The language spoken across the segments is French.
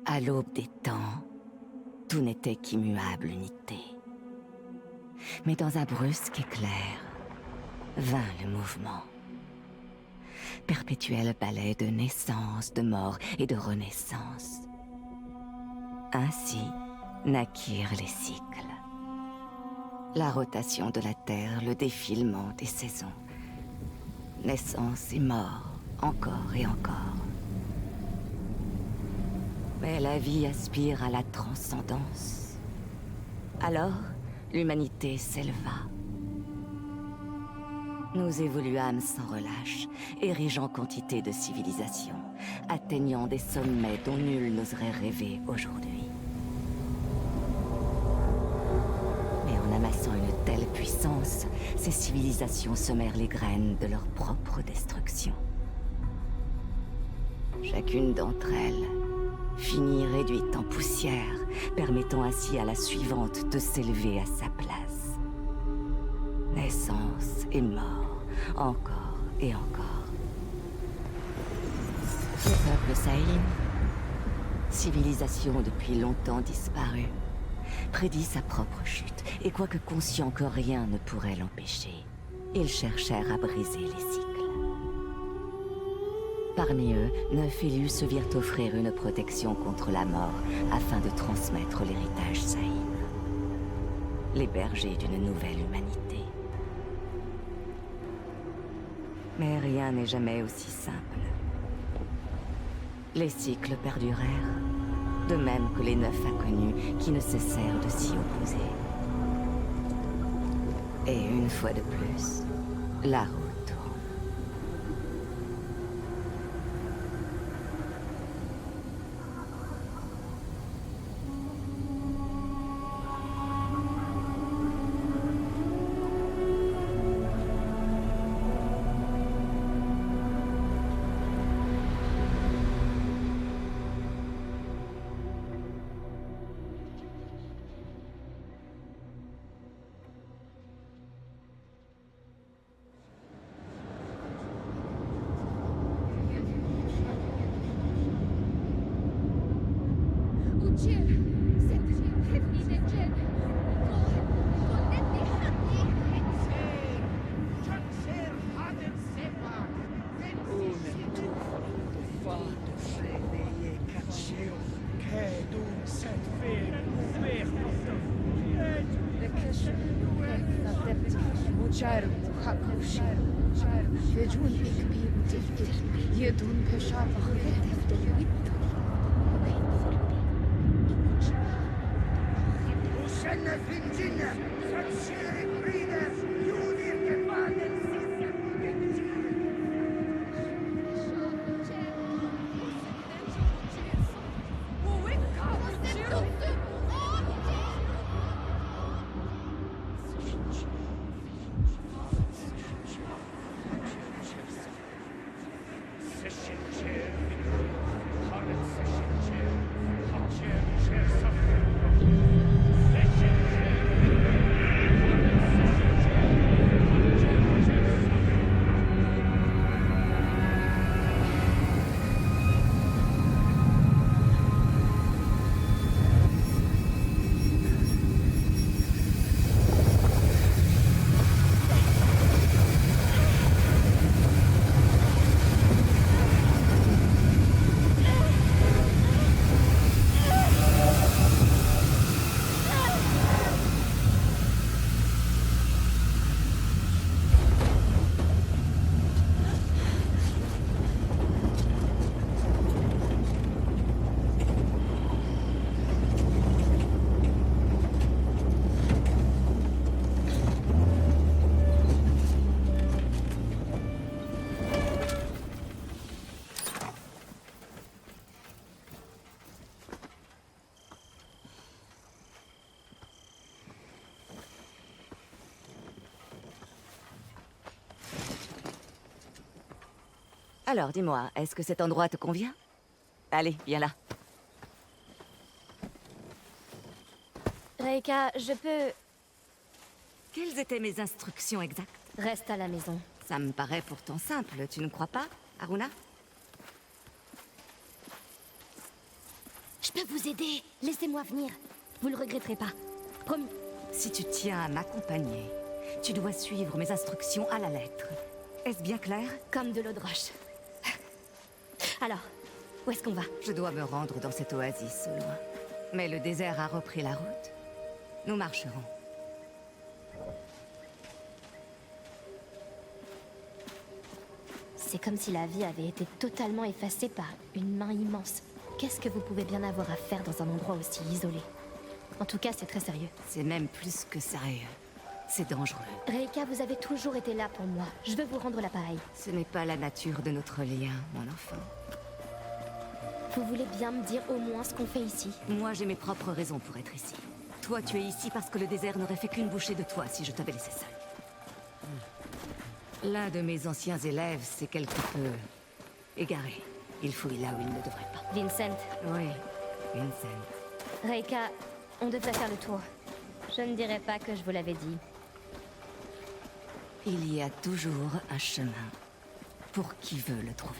À l'aube des temps, tout n'était qu'immuable unité. Mais dans un brusque éclair, vint le mouvement. Perpétuel ballet de naissance, de mort et de renaissance. Ainsi naquirent les cycles. La rotation de la Terre, le défilement des saisons. Naissance et mort, encore et encore. Mais la vie aspire à la transcendance. Alors, l'humanité s'éleva. Nous évoluâmes sans relâche, érigeant quantité de civilisations, atteignant des sommets dont nul n'oserait rêver aujourd'hui. Mais en amassant une telle puissance, ces civilisations semèrent les graines de leur propre destruction. Chacune d'entre elles finit réduite en poussière, permettant ainsi à la suivante de s'élever à sa place. Naissance et mort, encore et encore. Le peuple Saïm, civilisation depuis longtemps disparue, prédit sa propre chute, et quoique conscient que rien ne pourrait l'empêcher, ils cherchèrent à briser les cycles. Parmi eux, 9 élus se virent offrir une protection contre la mort afin de transmettre l'héritage Saïm. Les bergers d'une nouvelle humanité. Mais rien n'est jamais aussi simple. Les cycles perdurèrent, de même que les 9 inconnus qui ne cessèrent de s'y opposer. Et une fois de plus, la roue tourne. Alors, dis-moi, est-ce que cet endroit te convient? Allez, viens là. Reika, je peux... Quelles étaient mes instructions exactes? Reste à la maison. Ça me paraît pourtant simple, tu ne crois pas, Haruna? Je Je peux vous aider. Laissez-moi venir. Vous le regretterez pas. Promis. Si tu tiens à m'accompagner, tu dois suivre mes instructions à la lettre. Est-ce bien clair? Comme de l'eau de roche. Alors, où est-ce qu'on va? Je dois me rendre dans cette oasis au loin. Mais le désert a repris la route. Nous marcherons. C'est comme si la vie avait été totalement effacée par une main immense. Qu'est-ce que vous pouvez bien avoir à faire dans un endroit aussi isolé? En tout cas, c'est très sérieux. C'est même plus que sérieux. C'est dangereux. Reika, vous avez toujours été là pour moi. Je veux vous rendre l'appareil. Ce n'est pas la nature de notre lien, mon enfant. Vous voulez bien me dire au moins ce qu'on fait ici? Moi, j'ai mes propres raisons pour être ici. Toi, tu es ici parce que le désert n'aurait fait qu'une bouchée de toi si je t'avais laissé seul. L'un de mes anciens élèves s'est quelque peu égaré. Il fouille là où il ne devrait pas. Vincent. Oui, Vincent. Reika, on devrait faire le tour. Je ne dirais pas que je vous l'avais dit. Il y a toujours un chemin pour qui veut le trouver.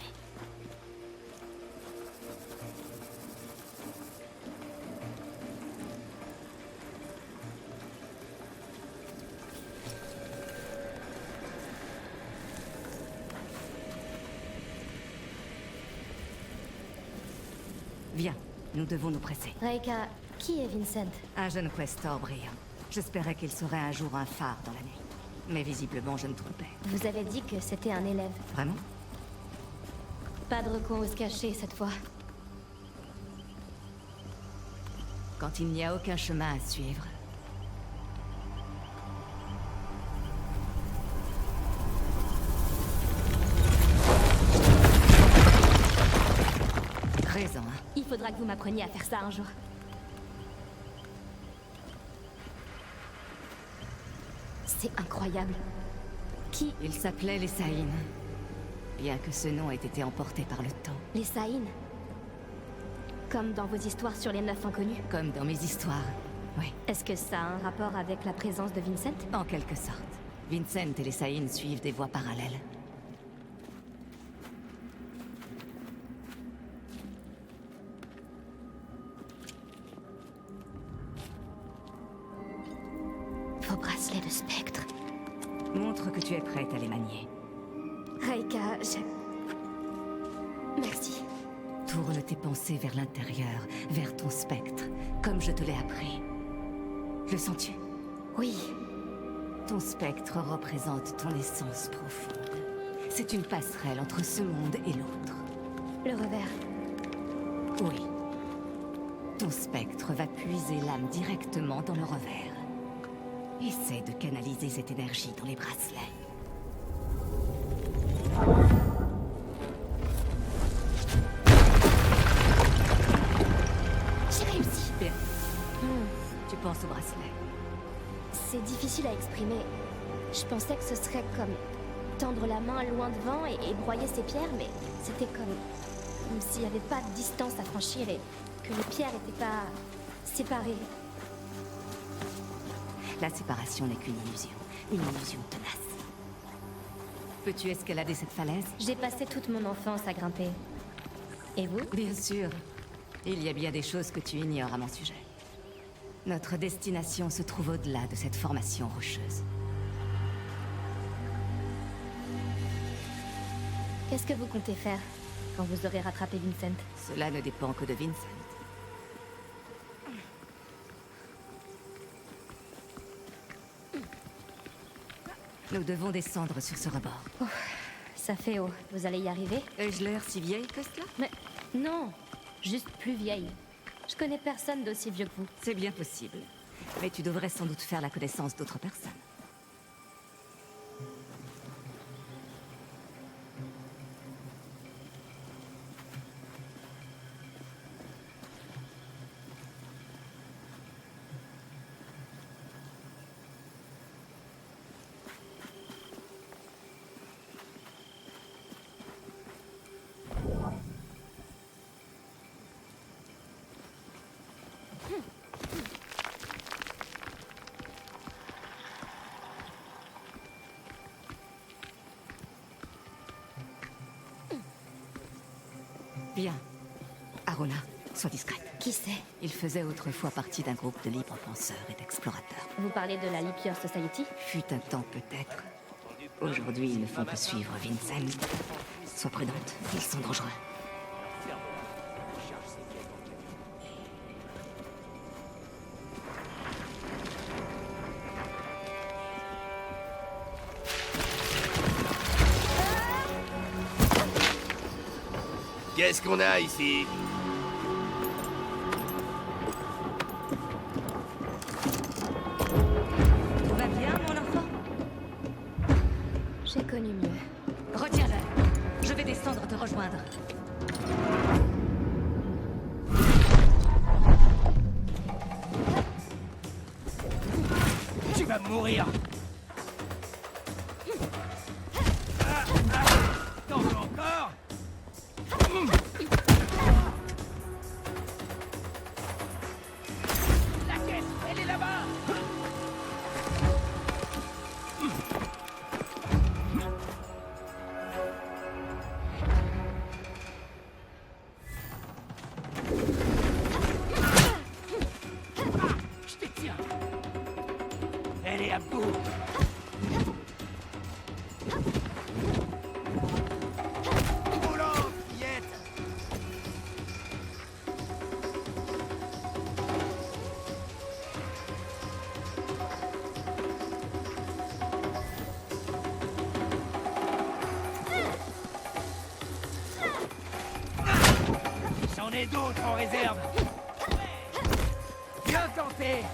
Viens, nous devons nous presser. Reika, qui est Vincent? Un jeune questor brillant. J'espérais qu'il serait un jour un phare dans la nuit. Mais visiblement, je me trompais. Vous avez dit que c'était un élève. Vraiment? Pas de recoin où se cacher cette fois. Quand il n'y a aucun chemin à suivre. Raison, hein? Il faudra que vous m'appreniez à faire ça un jour. C'est incroyable. Qui? Ils s'appelaient les Saïns. Bien que ce nom ait été emporté par le temps. Les Saïns. Comme dans vos histoires sur les 9 inconnus. Comme dans mes histoires. Oui, Est-ce que ça a un rapport avec la présence de Vincent? en quelque sorte. Vincent et les Saïns suivent des voies parallèles. Vos bracelets de spectre. Montre que tu es prête à les manier. Reika, Merci. Tourne tes pensées vers l'intérieur, vers ton spectre, comme je te l'ai appris. Le sens-tu? Oui. Ton spectre représente ton essence profonde. C'est une passerelle entre ce monde et l'autre. Le revers. Oui. Ton spectre va puiser l'âme directement dans le revers. Essaie de canaliser cette énergie dans les bracelets. J'ai réussi. Bien. Tu penses au bracelet. C'est difficile à exprimer. Je pensais que ce serait comme tendre la main loin devant et broyer ses pierres, mais c'était comme s'il n'y avait pas de distance à franchir et que les pierres n'étaient pas séparées. La séparation n'est qu'une illusion tenace. Peux-tu escalader cette falaise? J'ai passé toute mon enfance à grimper. Et vous? Bien sûr. Il y a bien des choses que tu ignores à mon sujet. Notre destination se trouve au-delà de cette formation rocheuse. Qu'est-ce que vous comptez faire quand vous aurez rattrapé Vincent? Cela ne dépend que de Vincent. Nous devons descendre sur ce rebord. Ça fait haut. Vous allez y arriver? Ai-je l'air si vieille que cela? Mais non, juste plus vieille. Je connais personne d'aussi vieux que vous. C'est bien possible. Mais tu devrais sans doute faire la connaissance d'autres personnes. Viens. Arona, Sois discrète. Qui c'est? Il faisait autrefois partie d'un groupe de libres penseurs et d'explorateurs. Vous parlez de la Lipier Society? Fut un temps peut-être. Aujourd'hui, ils ne font que suivre Vincent. Sois prudente, ils sont dangereux. Qu'est-ce qu'on a ici? Tout va bien, mon enfant? J'ai connu mieux. Retiens-le. Je vais descendre te rejoindre. Tu vas mourir! T'en veux encore? La caisse, elle est là-bas! Je te tiens! Elle est à bout! Volant, fillette! J'en ai d'autres en réserve! Bien tenté!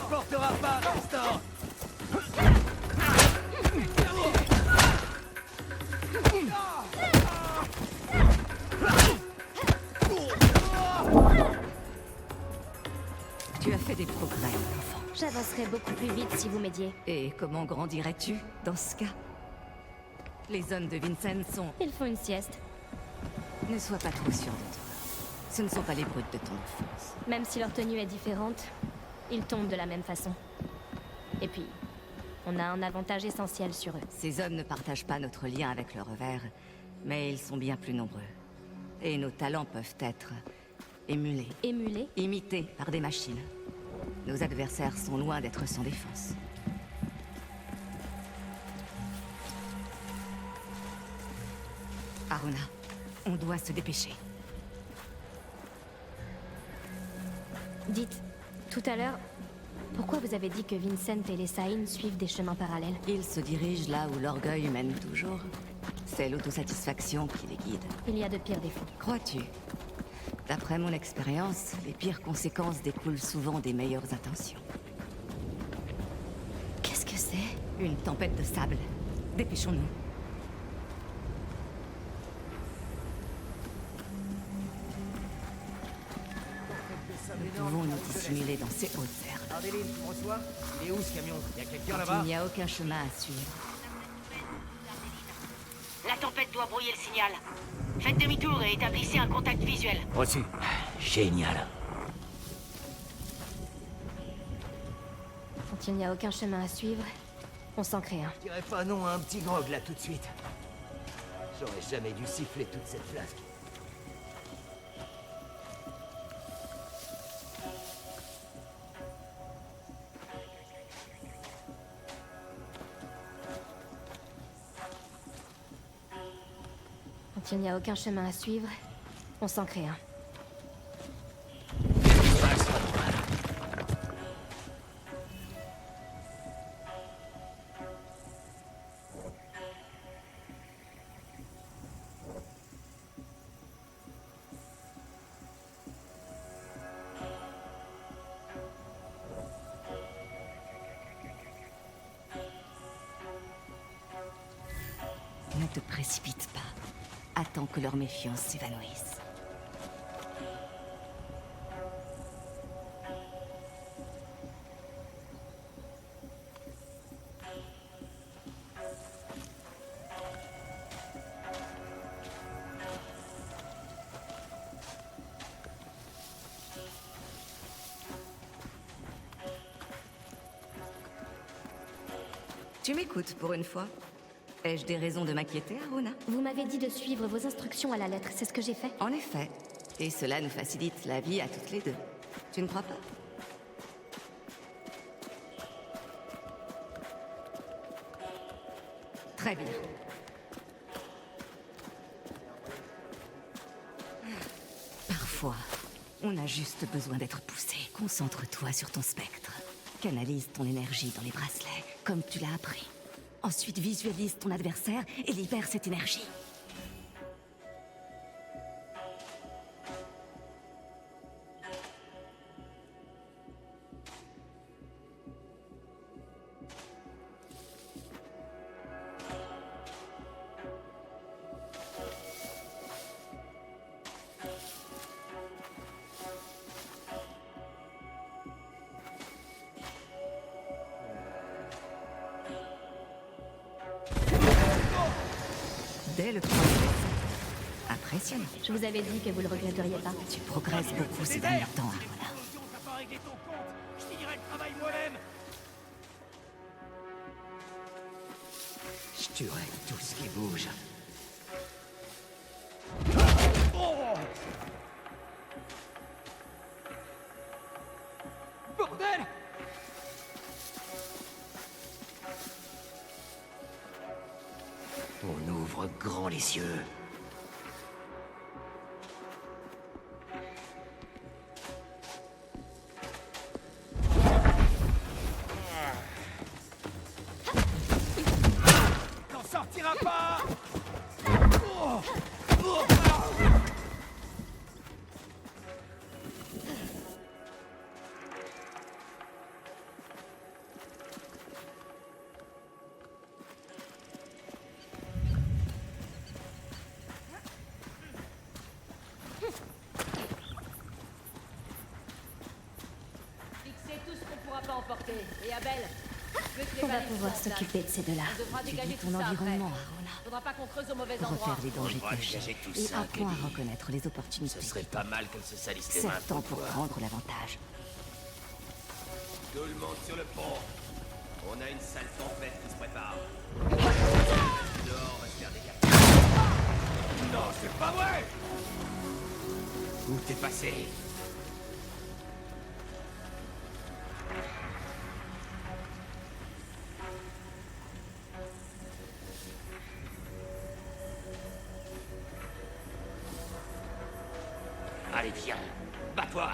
Portera pas à l'instant! Tu as fait des progrès, mon enfant. J'avancerai beaucoup plus vite si vous m'aidiez. Et comment grandirais-tu, dans ce cas? Les hommes de Vincent sont... Ils font une sieste. Ne sois pas trop sûr de toi. Ce ne sont pas les brutes de ton enfance. Même si leur tenue est différente, ils tombent de la même façon. Et puis, on a un avantage essentiel sur eux. Ces hommes ne partagent pas notre lien avec le revers, mais ils sont bien plus nombreux. Et nos talents peuvent être émulés, Émulés? imités par des machines. Nos adversaires sont loin d'être sans défense. Aruna, on doit se dépêcher. Dites, tout à l'heure, pourquoi vous avez dit que Vincent et les Saïn suivent des chemins parallèles? Ils se dirigent là où l'orgueil mène toujours. C'est l'autosatisfaction qui les guide. Il y a de pires défauts. Crois-tu? D'après mon expérience, les pires conséquences découlent souvent des meilleures intentions. Qu'est-ce que c'est? Une tempête de sable. Dépêchons-nous. Nous pouvons nous dissimuler dans ces hautes herbes. Ardeline, François, il est où ce camion? Y a quelqu'un Il là-bas? n'y a aucun chemin à suivre. La tempête doit brouiller le signal. Faites demi-tour et établissez un contact visuel. Reçu. Génial. Quand il n'y a aucun chemin à suivre, on s'en crée un. Je dirais pas non à un petit grog là tout de suite. J'aurais jamais dû siffler toute cette flasque. Quand il n'y a aucun chemin à suivre, on s'en crée un. Ne te précipite pas. Attends que leur méfiance s'évanouisse. Tu m'écoutes pour une fois. Ai-je des raisons de m'inquiéter, Aruna? Vous m'avez dit de suivre vos instructions à la lettre, c'est ce que j'ai fait. En effet. Et cela nous facilite la vie à toutes les deux. Tu ne crois pas? Très bien. Parfois, on a juste besoin d'être poussé. Concentre-toi sur ton spectre. Canalise ton énergie dans les bracelets, comme tu l'as appris. Ensuite, visualise ton adversaire et libère cette énergie. Dès le premier essai. Impressionnant. Je vous avais dit que vous le regretteriez pas. Tu progresses beaucoup ces derniers temps, Aruna. T'as pas réglé ton compte. Je finirai le travail moi-même. Je tuerai tout ce qui bouge. Bordel! On ouvre grand les cieux. T'en sortiras pas! Fixez tout ce qu'on pourra pas emporter. Et Abel, je veux que les On va valises pouvoir soient en place. s'occuper de ces deux-là. On devra Tu dégager vis tout ton ça environnement, après. Aruna. Faudra pas qu'on creuse au mauvais endroit. Repère les dangers devra cachés dégager tout et ça, apprends à Kelly. reconnaître les opportunités. Ce serait pas mal qu'elle se salisse les mains. C'est temps pour prendre l'avantage. Tout le monde sur le pont. On a une sale tempête qui se prépare. Dehors, on va se faire des gars. Non, c'est pas vrai! Où t'es passé? Allez, viens. Bats-toi.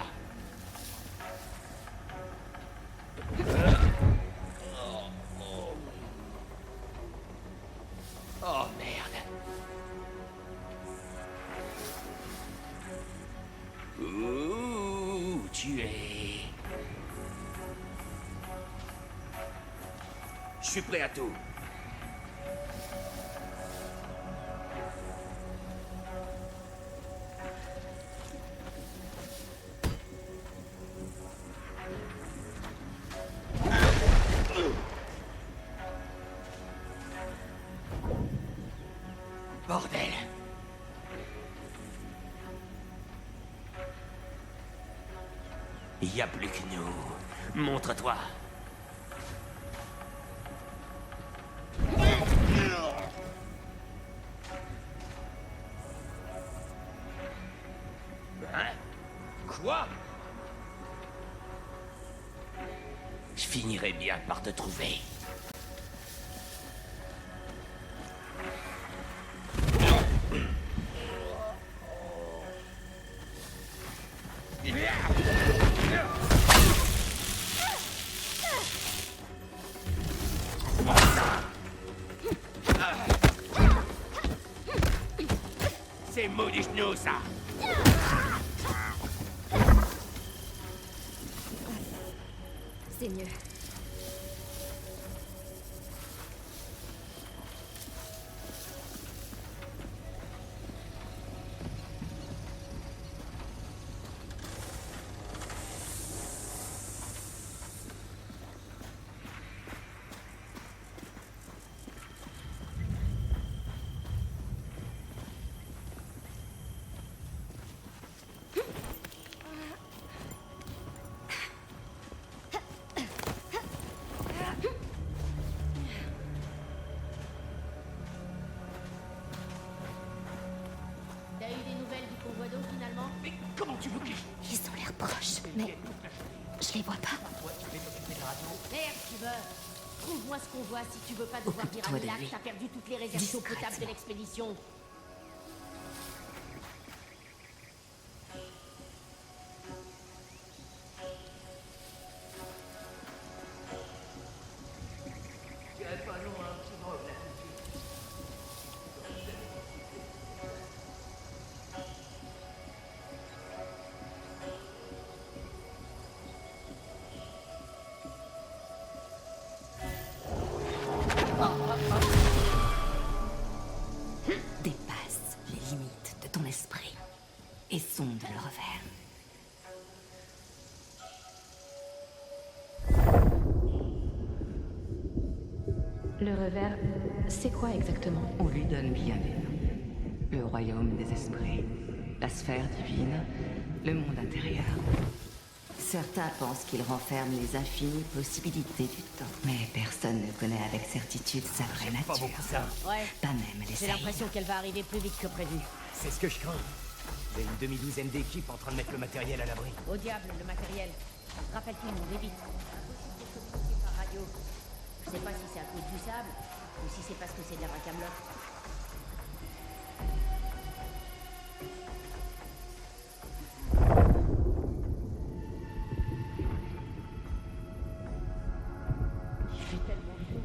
Oh merde. Ouh, tu es... Je suis prêt à tout. Bordel. Il y a plus que nous. Montre-toi. Hein? Quoi? Je finirai bien par te trouver. C'est maudit genou, ça! C'est mieux. Ils ont l'air proches, mais je les vois pas. Merde, tu veux. Trouve-moi ce qu'on voit si tu veux pas devoir dire à Occupe-toi de Milan lui. que t'as perdu toutes les réserves d'eau potable de Discrètement. l'expédition. Dépasse les limites de ton esprit et sonde le revers. Le revers, c'est quoi exactement? On lui donne bien des noms. Le royaume des esprits, la sphère divine, le monde intérieur. Certains pensent qu'il renferme les infinies possibilités du temps. Mais personne ne connaît avec certitude sa vraie Pas nature. beaucoup ça. Ouais. Pas même les J'ai Saïs. l'impression qu'elle va arriver plus vite que prévu. C'est ce que je crains. J'ai une demi-douzaine d'équipes en train de mettre le matériel à l'abri. Au diable, le matériel. Rappelle tout le monde, vite. Impossible de communiquer par radio. Je sais pas si c'est à cause du sable ou si c'est parce que c'est de la vraie camelote. Il fait tellement chaud.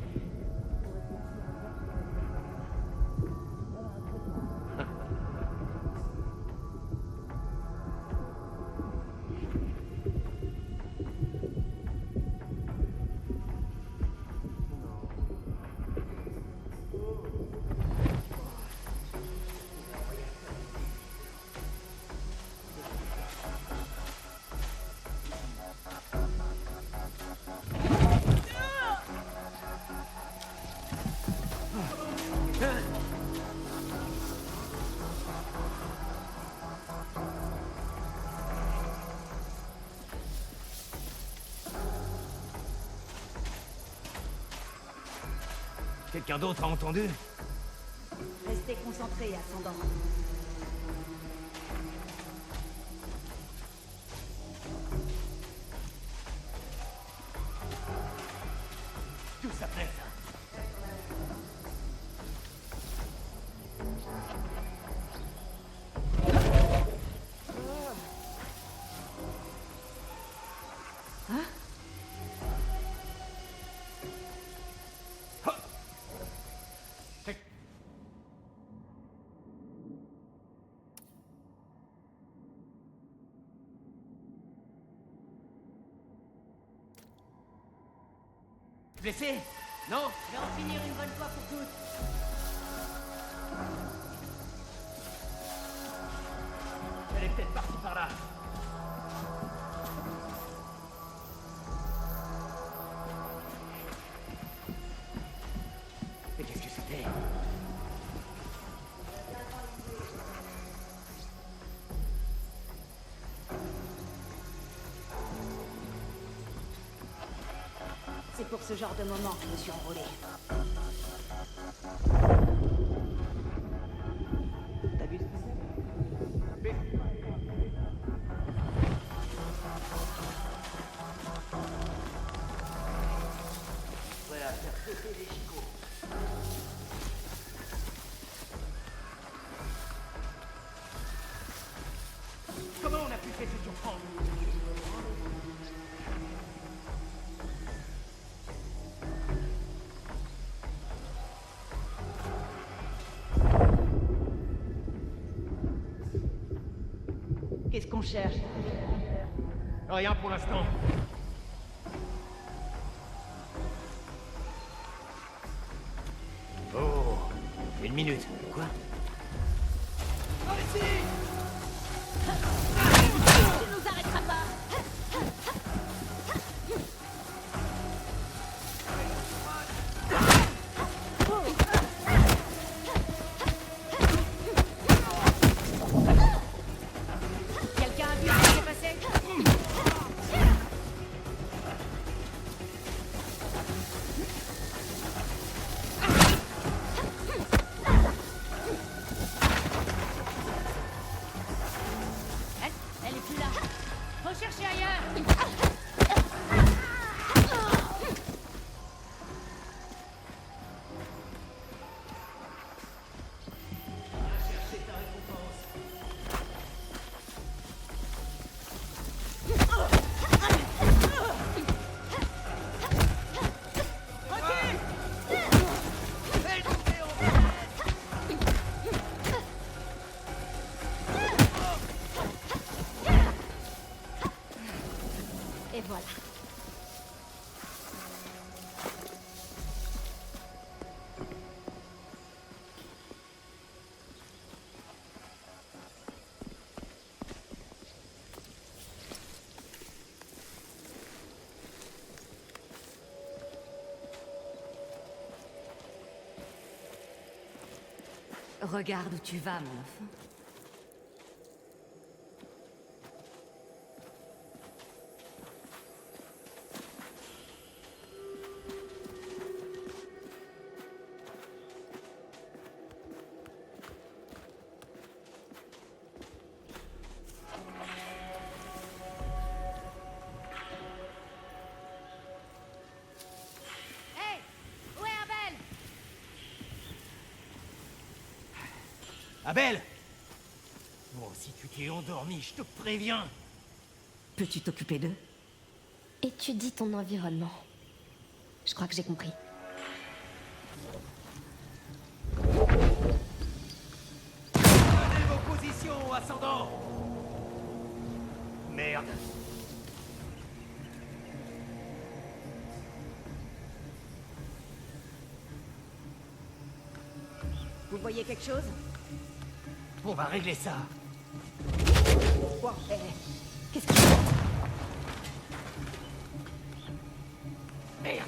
Quelqu'un d'autre a entendu? Restez concentrés, ascendant. Tout ça plaît, ça. Blessé? Non? Je vais en finir une bonne fois pour toutes. Elle est peut-être partie par là. Mais qu'est-ce que c'était? C'est pour ce genre de moment que je me suis enrôlé. T'as vu ce que c'est? Voilà, faire sauter les chicots. Comment on a pu faire se surprendre? Qu'est-ce qu'on cherche? Rien pour l'instant. Oh, une minute. Quoi? Tu nous arrêteras pas! Quelqu'un a vu ce qui s'est passé? Regarde où tu vas, mon enfant. Hey! Où est Abel? Abel! Bon, si tu t'es endormi, je te préviens. Peux-tu t'occuper d'eux? Étudie ton environnement. Je crois que j'ai compris. Prenez vos positions, ascendant! Merde. Vous voyez quelque chose? On va régler ça. Wow, qu'est-ce qu'il y a? Merde.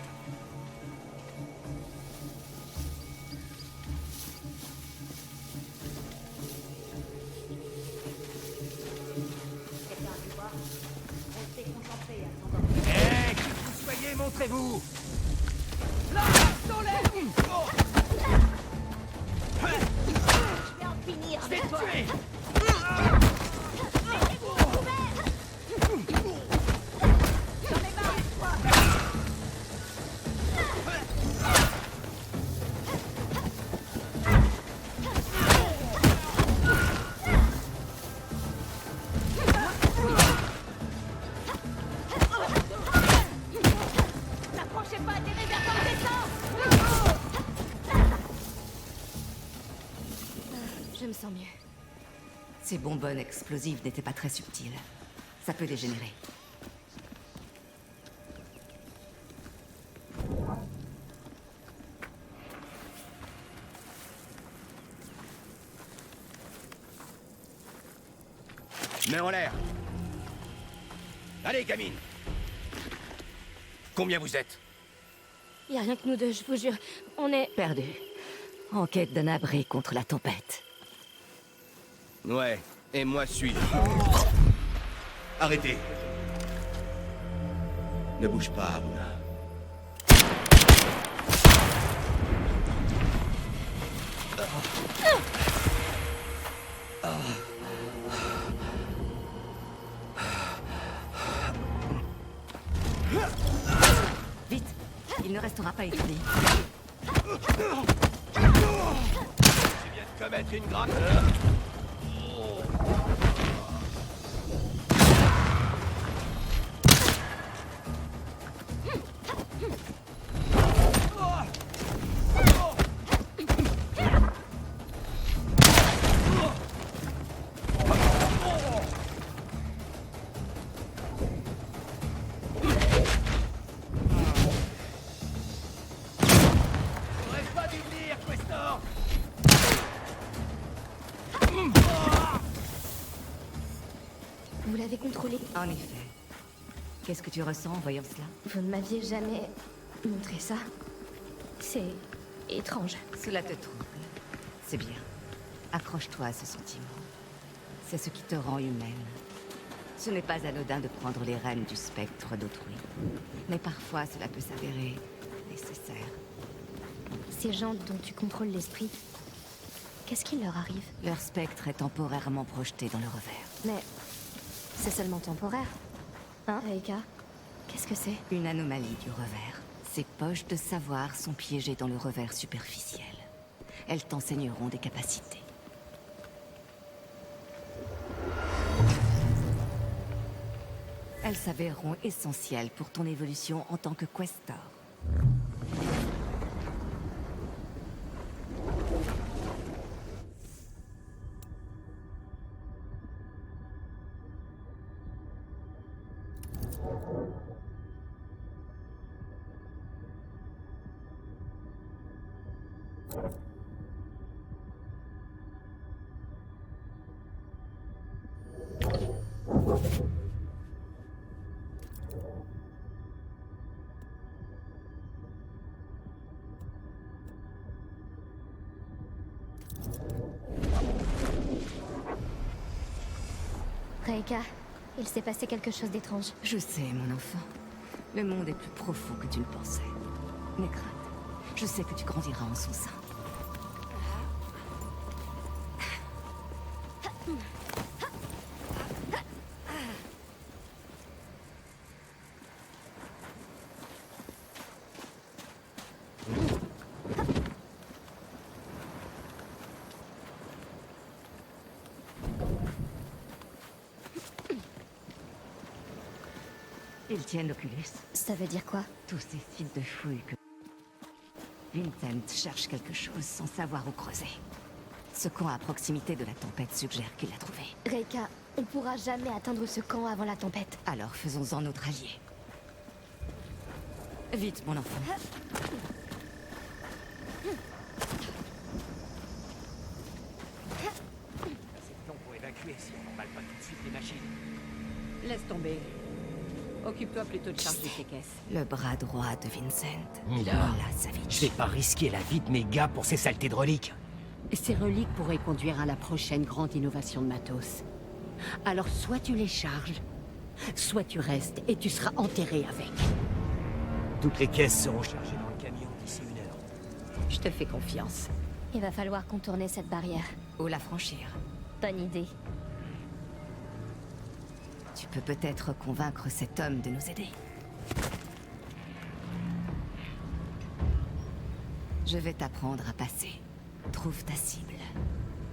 Quelqu'un a pu voir? Restez concentrés, attendant. Hé, qui que vous soyez, montrez-vous! Là, dans l'air! Je vais en finir Je vais te tuer! N'approchez pas des réservoirs d'essence! Je me sens mieux. Ces bonbonnes explosives n'étaient pas très subtiles. Ça peut dégénérer. Main en l'air. Allez, gamine. Combien vous êtes? Y a rien que nous deux, je vous jure. On est... Perdu. En quête d'un abri contre la tempête. Ouais, et moi suis-je. Arrêtez. Ne bouge pas, Aruna. Vite! Il ne restera pas étourdi. Tu viens de commettre une grave erreur. T'aurais pas dû venir, Questor. Vous l'avez contrôlé. En effet. Qu'est-ce que tu ressens en voyant cela? Vous ne m'aviez jamais montré ça. C'est étrange. Cela te trouble. C'est bien. Accroche-toi à ce sentiment. C'est ce qui te rend humaine. Ce n'est pas anodin de prendre les rênes du spectre d'autrui. Mais parfois, cela peut s'avérer nécessaire. Ces gens dont tu contrôles l'esprit, qu'est-ce qui leur arrive? Leur spectre est temporairement projeté dans le revers. Mais c'est seulement temporaire. Hein, Aika? Qu'est-ce que c'est? Une anomalie du revers. Ces poches de savoir sont piégées dans le revers superficiel. Elles t'enseigneront des capacités. Elles s'avéreront essentielles pour ton évolution en tant que Questor. Reika, il s'est passé quelque chose d'étrange. Je sais, mon enfant. Le monde est plus profond que tu le pensais. N'aie crainte. Je sais que tu grandiras en son sein. Ils tiennent l'Oculus. Ça veut dire quoi? Tous ces sites de fouilles que... Vincent cherche quelque chose sans savoir où creuser. Ce camp à proximité de la tempête suggère qu'il l'a trouvé. Reika, on pourra jamais atteindre ce camp avant la tempête. Alors faisons-en notre allié. Vite, mon enfant. Assez de temps pour évacuer si on n'emballe pas tout de suite les machines. Laisse tomber. Occupe-toi plutôt de charger tes caisses. Le bras droit de Vincent. Mila, Mila Savage. je vais pas risquer la vie de mes gars pour ces saletés de reliques. Ces reliques pourraient conduire à la prochaine grande innovation de matos. Alors soit tu les charges, soit tu restes et tu seras enterré avec. Toutes les caisses seront chargées dans le camion d'ici 1 heure. Je te fais confiance. Il va falloir contourner cette barrière. Ou la franchir. Bonne idée. Tu peux peut-être convaincre cet homme de nous aider. Je vais t'apprendre à passer. Trouve ta cible.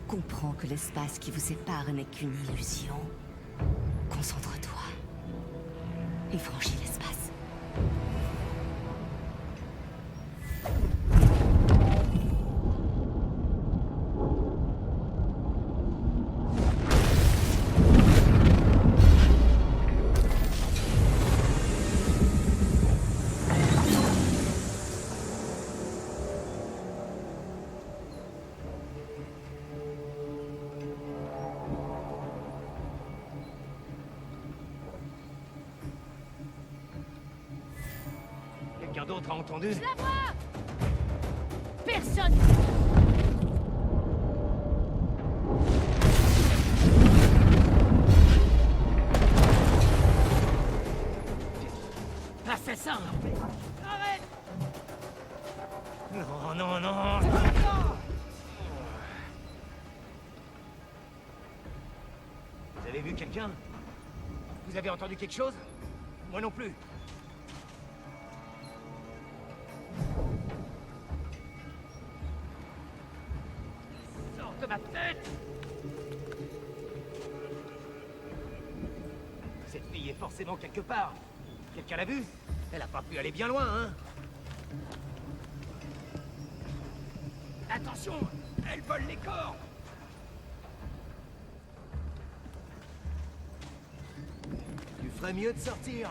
Comprends que l'espace qui vous sépare n'est qu'une illusion. Concentre-toi. Et franchis l'espace. Quelqu'un d'autre a entendu? Personne! Assassin! Arrête! Non, non, non! Vous avez vu quelqu'un? Vous avez entendu quelque chose? Moi non plus. Sors de ma tête! Cette fille est forcément quelque part. Quelqu'un l'a vue? Elle a pas pu aller bien loin, hein? Attention! Elle vole les corps! Tu ferais mieux de sortir.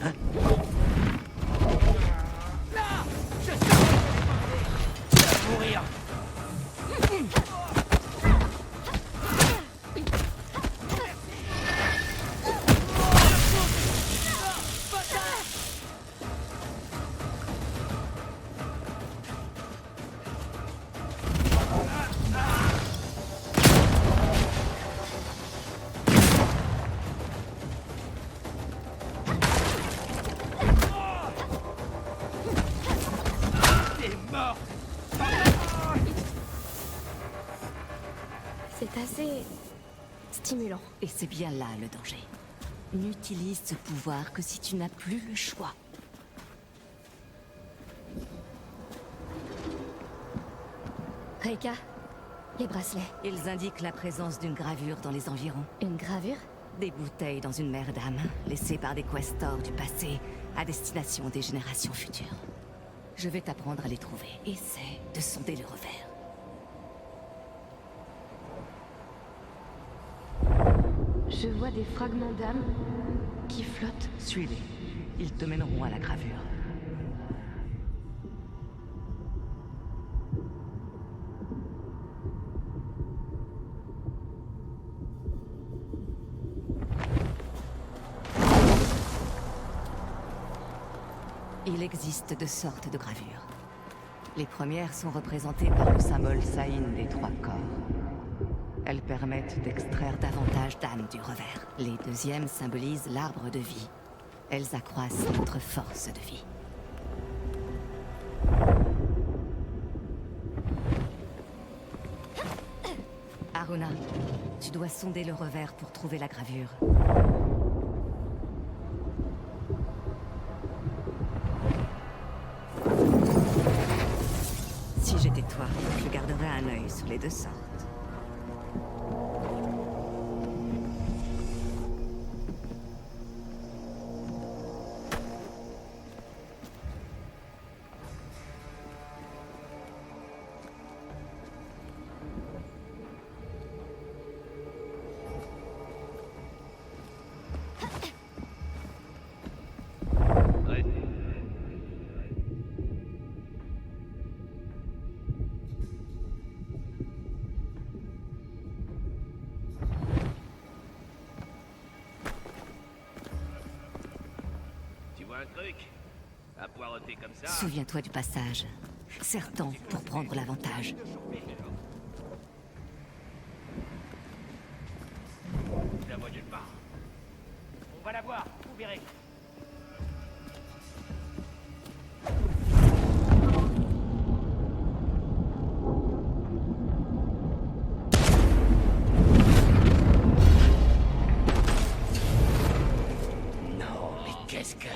Hein? Là! Je sais! Tu vas mourir! T'es mort! C'est assez... stimulant. Et c'est bien là le danger. N'utilise ce pouvoir que si tu n'as plus le choix. Reika, les bracelets. Ils indiquent la présence d'une gravure dans les environs. Une gravure? Des bouteilles dans une mer d'âme, laissées par des questors du passé, à destination des générations futures. Je vais t'apprendre à les trouver. Essaie de sonder le revers. Je vois des fragments d'âme qui flottent. Suis-les. Ils te mèneront à la gravure. Il existe deux sortes de gravures. Les premières sont représentées par le symbole Saïn des trois corps. Elles permettent d'extraire davantage d'âmes du revers. Les deuxièmes symbolisent l'arbre de vie. Elles accroissent notre force de vie. Aruna, tu dois sonder le revers pour trouver la gravure. Si j'étais toi, je garderais un œil sur les deux sortes. Ouais. Tu vois un truc? À poireauter comme ça. Souviens-toi du passage. Serre-t'en pour prendre l'avantage. Je la vois nulle part. On va la voir, vous verrez. Non, mais qu'est-ce que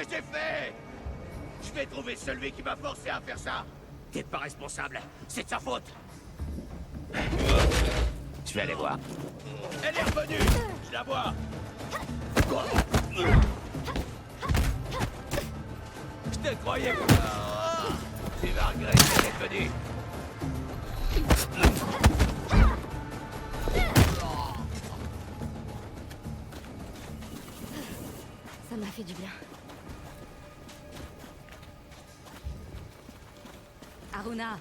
j'ai fait? Je vais trouver celui qui m'a forcé à faire ça. T'es pas responsable, c'est de sa faute. Je vais aller voir. Elle est revenue. Je la vois. Quoi? Je te croyais pas. Tu vas regretter d'être venu. Ça m'a fait du bien. Aruna!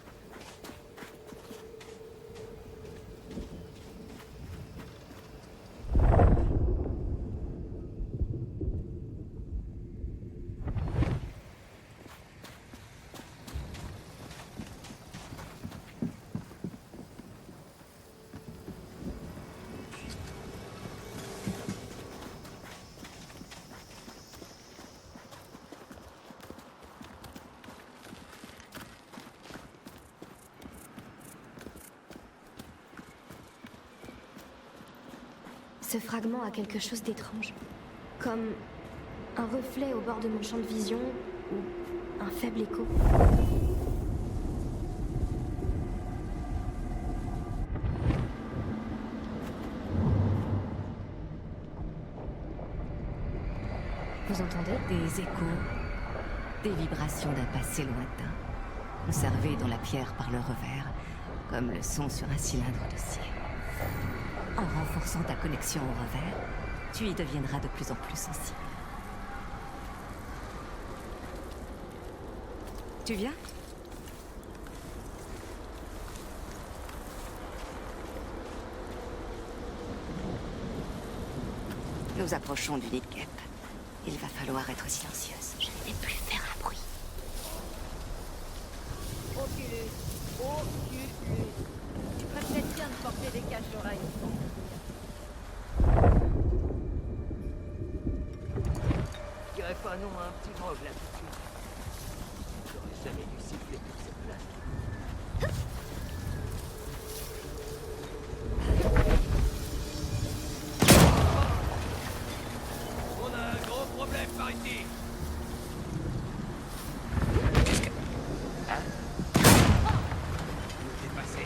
Ce fragment a quelque chose d'étrange. Comme un reflet au bord de mon champ de vision ou un faible écho. Vous entendez? Des échos, des vibrations d'un passé lointain, conservées dans la pierre par le revers, comme le son sur un cylindre d'acier. En renforçant ta connexion au revers, tu y deviendras de plus en plus sensible. Tu viens? Nous approchons du nid de guêpe. Il va falloir être silencieuse. Je ne vais plus faire un bruit. Oculus, Oculus. Tu ferais peut-être bien de porter des caches d'oreilles. Je dirais pas non à un petit drogue là tout de suite. J'aurais jamais dû siffler toute cette place. On a un gros problème par ici. Où t'es passé?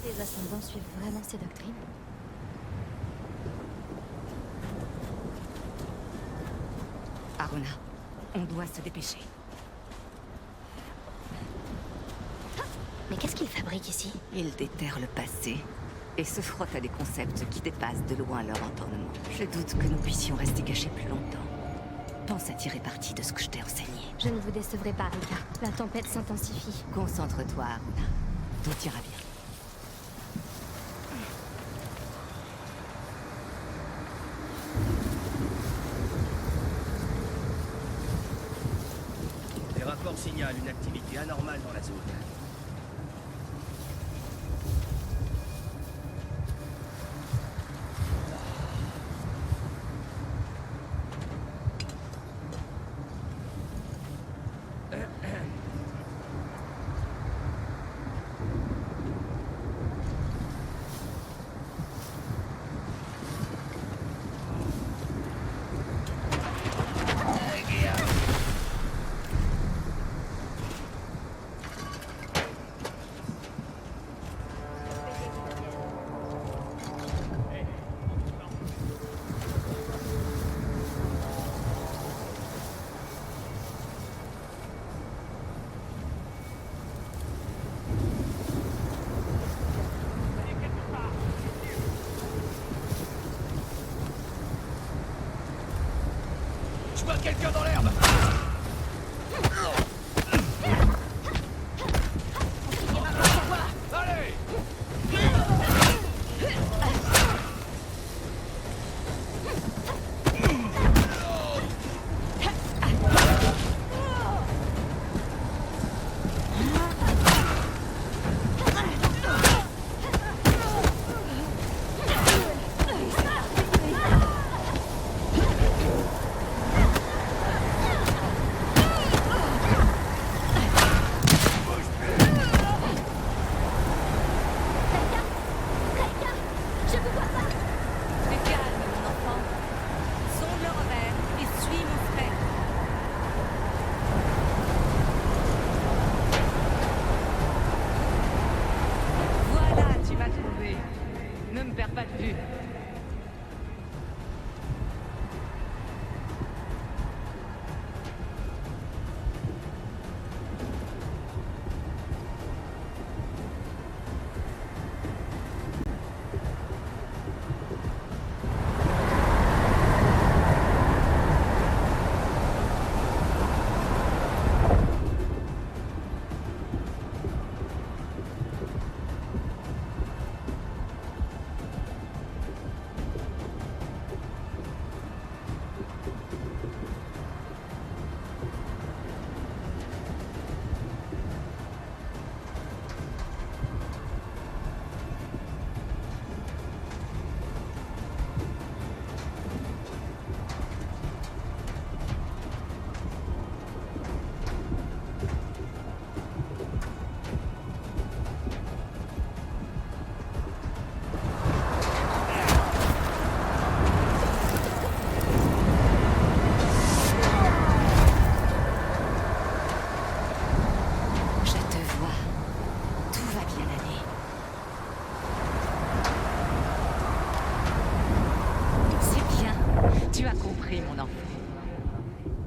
Les ascendants suivent vraiment ces doctrines? Aruna, on doit se dépêcher. Mais qu'est-ce qu'ils fabriquent ici? Ils déterrent le passé et se frottent à des concepts qui dépassent de loin leur entendement. Je doute que nous puissions rester cachés plus longtemps. Pense à tirer parti de ce que je t'ai enseigné. Je ne vous décevrai pas, Rika. La tempête s'intensifie. Concentre-toi, Aruna. Tout ira bien. Les rapports signalent une activité anormale dans la zone. Je vois quelqu'un dans l'herbe. Allez! Je vous vois pas! Mais calme, mon enfant. Sonde le revers et suis mon frère. Voilà, tu m'as trouvé. Ne me perds pas de vue. Je te vois. Tout va bien aller. C'est bien. Tu as compris, mon enfant.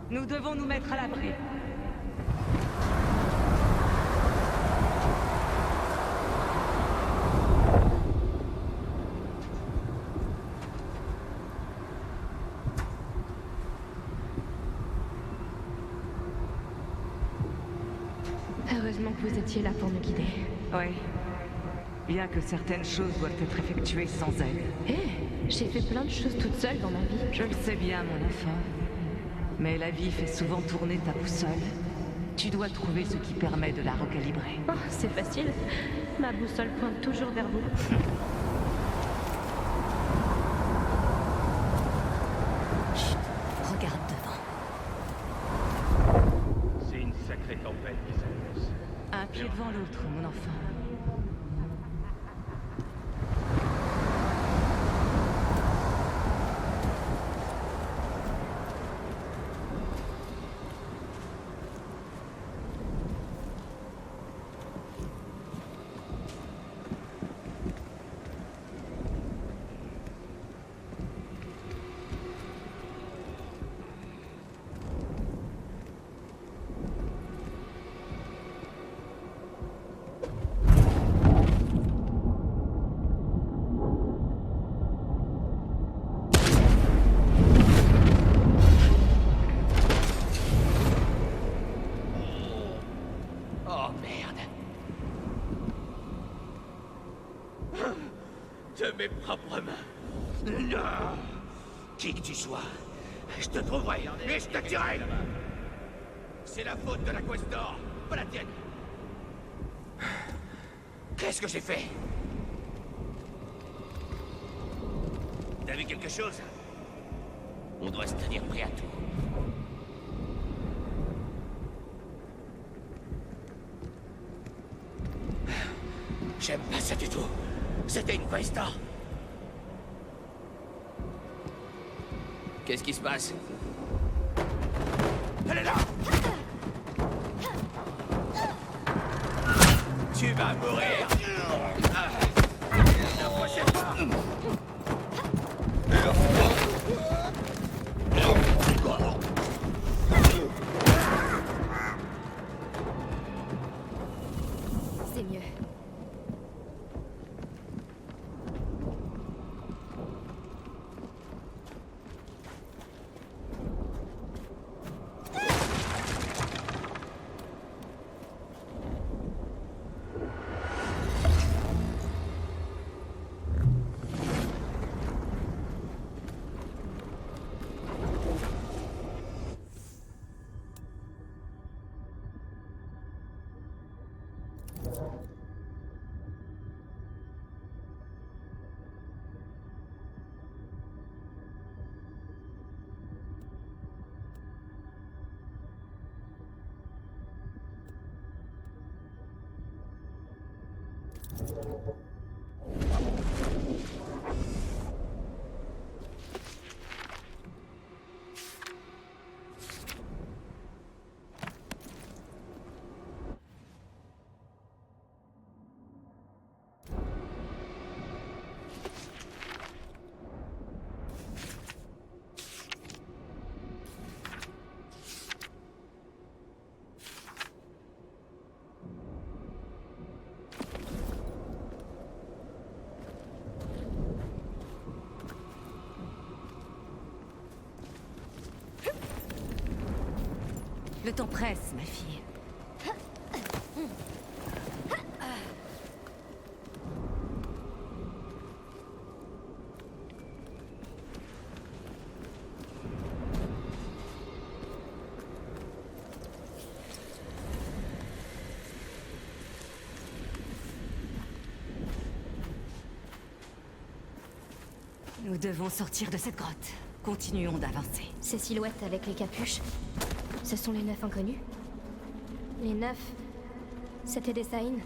Nous devons nous mettre à l'abri. Heureusement que vous étiez là pour me guider. Oui. Bien que certaines choses doivent être effectuées sans aide. J'ai fait plein de choses toute seule dans ma vie. Je le sais bien, mon enfant. Mais la vie fait souvent tourner ta boussole. Tu dois trouver ce qui permet de la recalibrer. Oh, c'est facile. Ma boussole pointe toujours vers vous. Chut, regarde devant. C'est une sacrée tempête qui s'annonce. Un pied devant l'autre, mon enfant. propres mains. Non! Qui que tu sois, je te trouverai et je te tuerai! C'est la faute de la Questor, pas la tienne! Qu'est-ce que j'ai fait? T'as vu quelque chose? On doit se tenir prêt à tout. J'aime pas ça du tout. C'était une Questor. Qu'est-ce qui se passe? Elle est là! Tu vas mourir! Ne prochaine pas! C'est mieux. Le temps presse, ma fille. Nous devons sortir de cette grotte. Continuons d'avancer. Ces silhouettes avec les capuches, ce sont les 9 inconnus? Les 9, c'était des Saïns,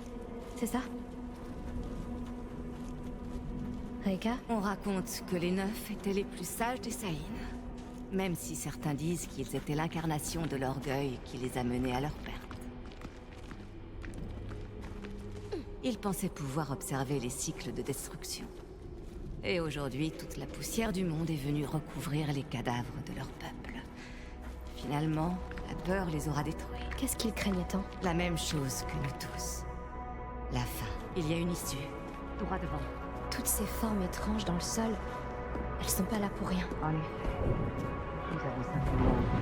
c'est ça? Reika? On raconte que les 9 étaient les plus sages des Saïns. Même si certains disent qu'ils étaient l'incarnation de l'orgueil qui les a menés à leur perte. Ils pensaient pouvoir observer les cycles de destruction. Et aujourd'hui, toute la poussière du monde est venue recouvrir les cadavres de leur peuple. Finalement, la peur les aura détruits. Qu'est-ce qu'ils craignaient tant? La même chose que nous tous. La fin. Il y a une issue. Droit devant. Toutes ces formes étranges dans le sol, elles sont pas là pour rien. En effet. Nous avons simplement oublié.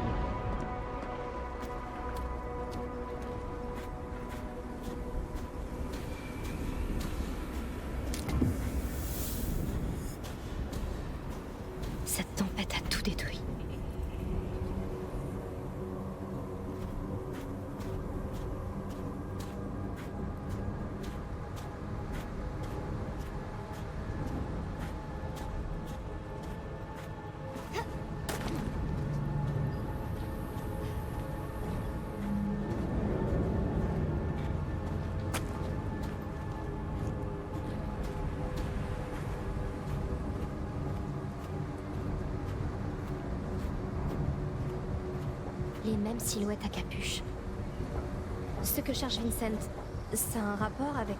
Cette tempête a tout détruit. Les mêmes silhouettes à capuche. Ce que cherche Vincent, ça a un rapport avec